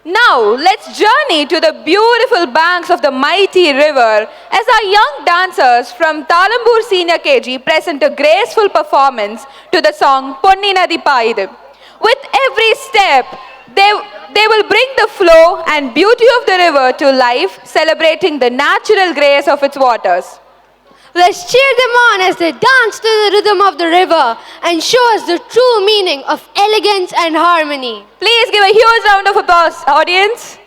Now, let's journey to the beautiful banks of the mighty river as our young dancers from Talambur Senior KG present a graceful performance to the song Ponni Nadi Paidu. With every step, they will bring the flow and beauty of the river to life, celebrating the natural grace of its waters. Let's cheer them on as they dance to the rhythm of the river and show us the true meaning of elegance and harmony. Please give a huge round of applause, audience.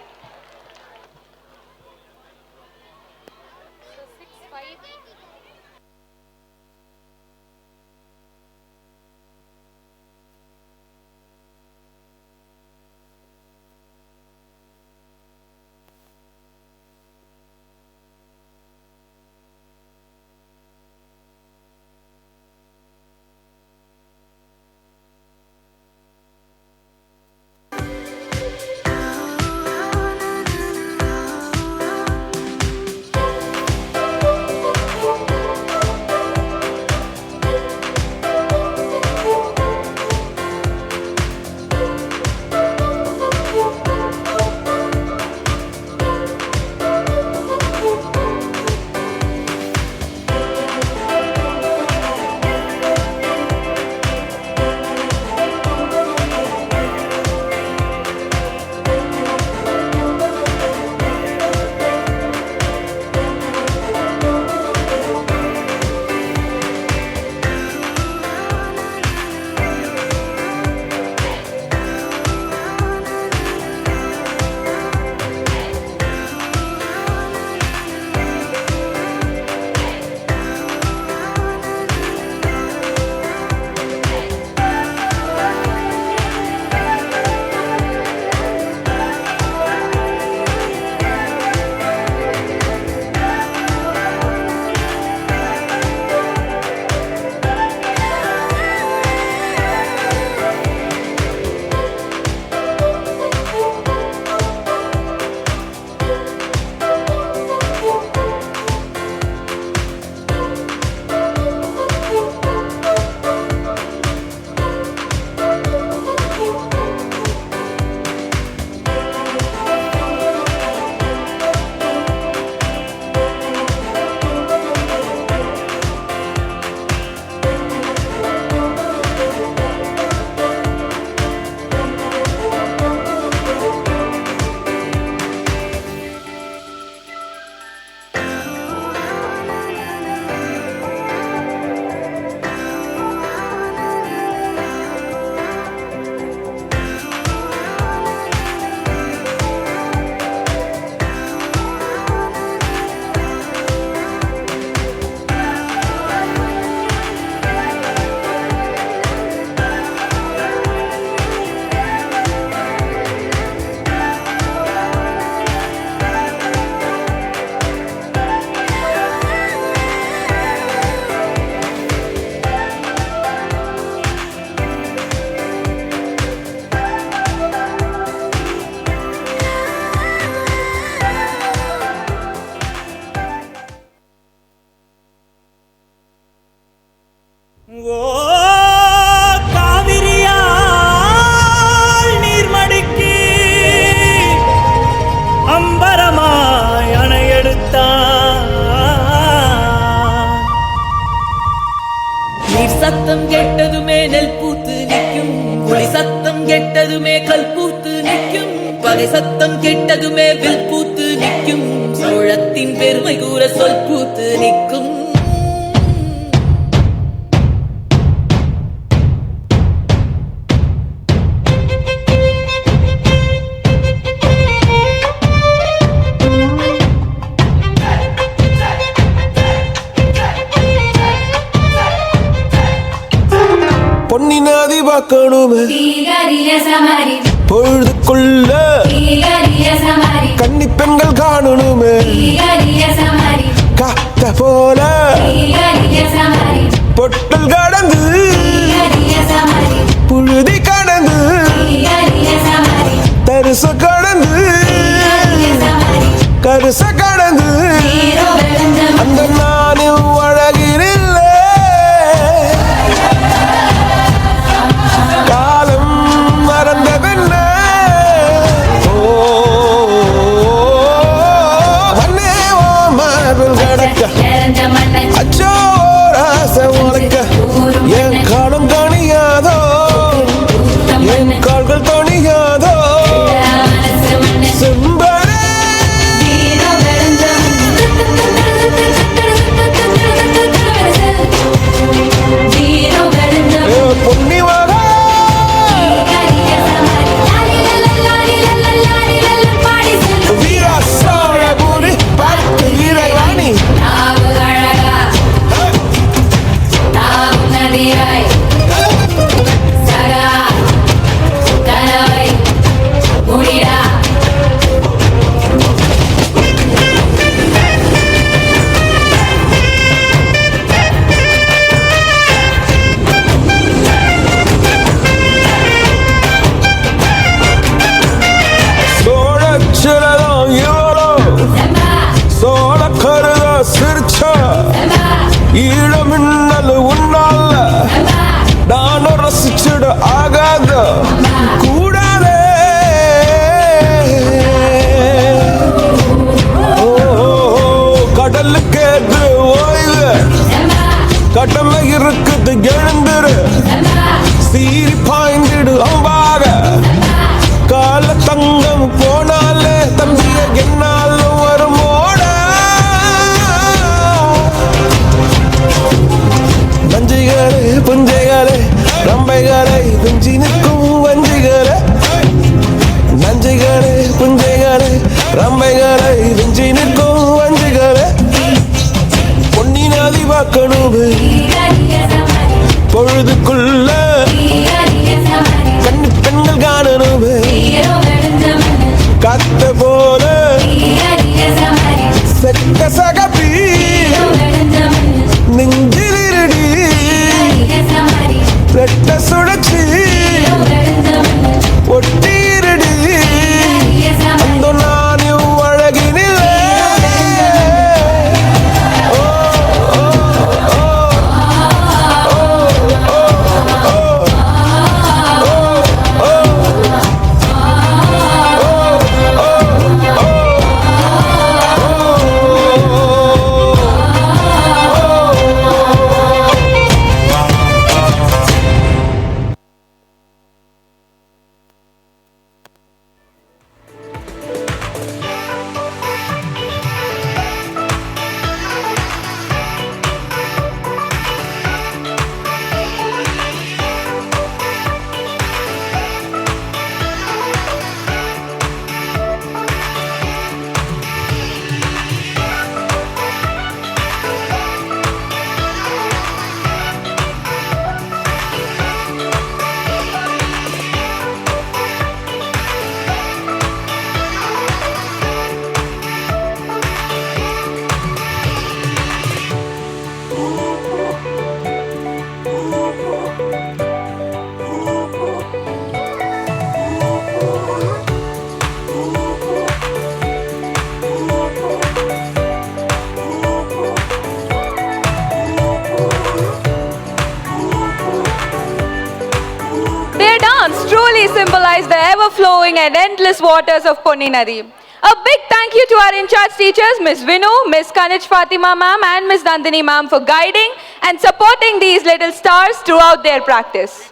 சத்தம் கெட்டதுமே நெல் பூத்து நிற்கும், புலி சத்தம் கெட்டதுமே கல் பூத்து நிற்கும், பகை சத்தம் கெட்டதுமே வில் பூத்து நிற்கும், சோழத்தின் பெருமை கூற சொல் பூத்து நிற்கும். பொன்னி நதி பார்க்கணுமே பொழுதுக்குள்ள கன்னி பெண்கள் காணணுமே காத்த போல பொட்டல் கடந்து புழுதி கடந்து தரிச கடந்து கருச கடந்து அந்த நானும் அழகினில்லை காலம் மறந்த பின்ன ஓ மார்பில் கடக்க அச்சோ ராச உனக்க என் காலம் தணியாதோ என் கால்கள் தணியாதோ செம்பரே பொன்னி வர வீரா சோழ பூரி பார்த்து வீரவாணி சோழச்சிலதான் இவளோ சோழ கருத சிரிச்சா ஈழமின்னல் உன்னால நானும் ரசிச்சிட ஆகாத கூடாதே கடலுக்கு எது ஓய்வு கடமை இருக்குது எழுந்துரு சீரி பாய்ந்திடு அம்பாக கால தங்கம் போனாலே தம்பிய என்னாலும் வருமோட நஞ்சிகளே புஞ்சைகளே ரம்பைகளை துஞ்சி நிற்கும் வஞ்சிகளே நஞ்சிகளே புஞ்சைகளே ரம்பைகளை துஞ்சி நிற்கும் வஞ்சிகளே பொன்னி நதி பார்க்கணுமே பொழுதுக்குள்ள கண்ணு பெண்கள் காணணுமே காத்த போல செக்க சகப்பி நெஞ்சிலிருடி ரெட்ட சுழச்சி ஒட்டிருடி அந்த நானும் அழகினிலே Symbolize the ever-flowing and endless waters of Ponni Nadi. A big thank you to our in-charge teachers, Ms. Vinu, Ms. Kanij Fatima ma'am and Ms. Nandini ma'am for guiding and supporting these little stars throughout their practice.